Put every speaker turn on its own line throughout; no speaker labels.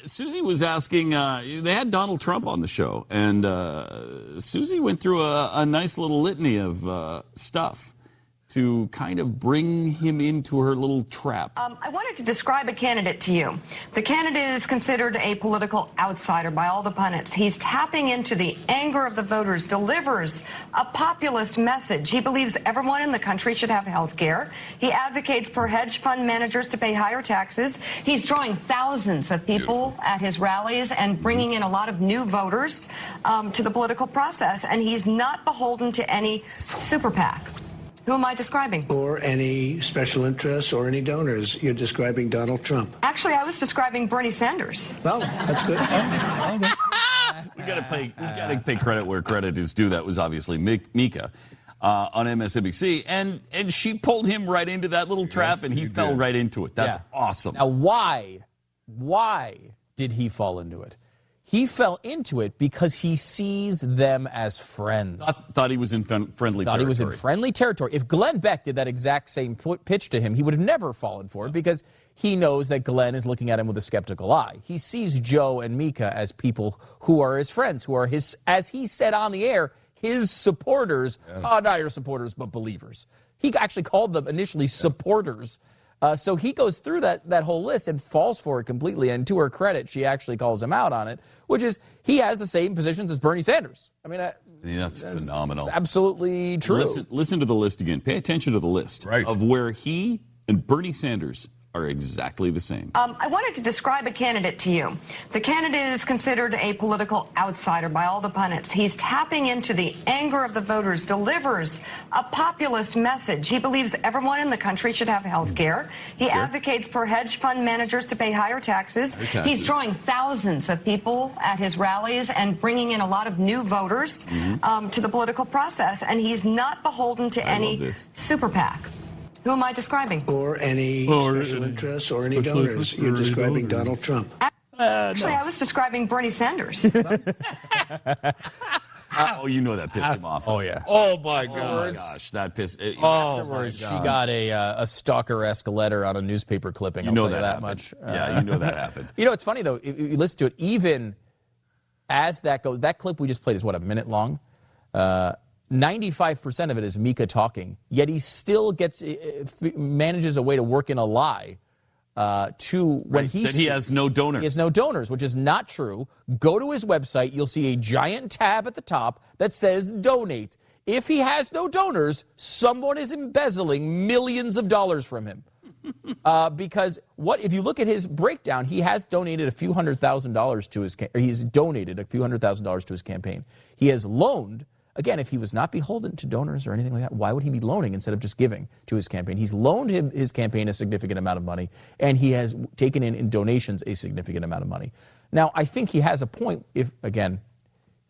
Susie was asking, they had Donald Trump on the show, and Susie went through a nice little litany of stuff to kind of bring him into her little trap.
I wanted to describe a candidate to you. The candidate is considered a political outsider by all the pundits. He's tapping into the anger of the voters, delivers a populist message. He believes everyone in the country should have health care. He advocates for hedge fund managers to pay higher taxes. He's drawing thousands of people at his rallies and bringing in a lot of new voters to the political process. And he's not beholden to any super PAC. Who am I describing?
Or any special interests or any donors. You're describing Donald Trump.
Actually, I was describing Bernie Sanders.
Well, that's good.
We got to pay credit where credit is due. That was obviously Mika on MSNBC, and she pulled him right into that little trap, and he fell right into it. That's awesome.
Now, why did he fall into it? He fell into it because he sees them as friends.
Thought he was in friendly territory.
Thought he was in friendly territory. If Glenn Beck did that exact same pitch to him, he would have never fallen for it because he knows that Glenn is looking at him with a skeptical eye. He sees Joe and Mika as people who are his friends, who are his, as he said on the air, his supporters. Not your supporters, but believers. He actually called them initially supporters. So he goes through that whole list and falls for it completely. And to her credit, she actually calls him out on it, which is he has the same positions as Bernie Sanders. I mean,
that's phenomenal.
It's absolutely true.
Listen to the list again. Pay attention to the list of where he and Bernie Sanders are exactly the same.
I wanted to describe a candidate to you. The candidate is considered a political outsider by all the pundits. He's tapping into the anger of the voters, delivers a populist message. He believes everyone in the country should have health care. He advocates for hedge fund managers to pay higher taxes. He's drawing thousands of people at his rallies and bringing in a lot of new voters to the political process. And he's not beholden to any super PAC. Who am I describing?
Or any special interests or any donors. You're describing Donald Trump.
Actually, I was describing Bernie Sanders.
Oh, you know that pissed him off.
Oh, yeah.
Oh, my gosh. That pissed...
Afterwards, she got a stalker-esque letter on a newspaper clipping.
You know that much. Yeah, you know that happened.
You know, it's funny, though. If you listen to it, even as that goes... That clip we just played is, what, a minute long? 95% of it is Mika talking, yet he still manages a way to work in a lie when he has
no donors.
He has no donors, which is not true. Go to his website. You'll see a giant tab at the top that says donate. If he has no donors, someone is embezzling millions of dollars from him. Because if you look at his breakdown, he has donated a few $100,000 to his he's donated a few $100,000 to his campaign. He has loaned. Again, if he was not beholden to donors or anything like that, why would he be loaning instead of just giving to his campaign? He's loaned his campaign a significant amount of money, and he has taken in donations a significant amount of money. Now, I think he has a point if, again,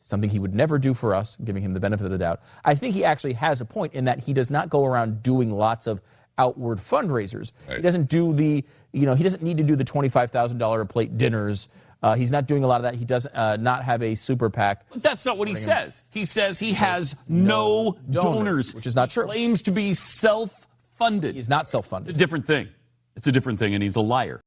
something he would never do for us, giving him the benefit of the doubt. I think he actually has a point in that he does not go around doing lots of outward fundraisers. He doesn't do he doesn't need to do the $25,000 a plate dinners. He's not doing a lot of that. He does not have a super PAC.
But that's not what he says. He says he has no donors,
which is not true.
He claims to be self-funded.
He's not self-funded.
It's a different thing. It's a different thing, and he's a liar.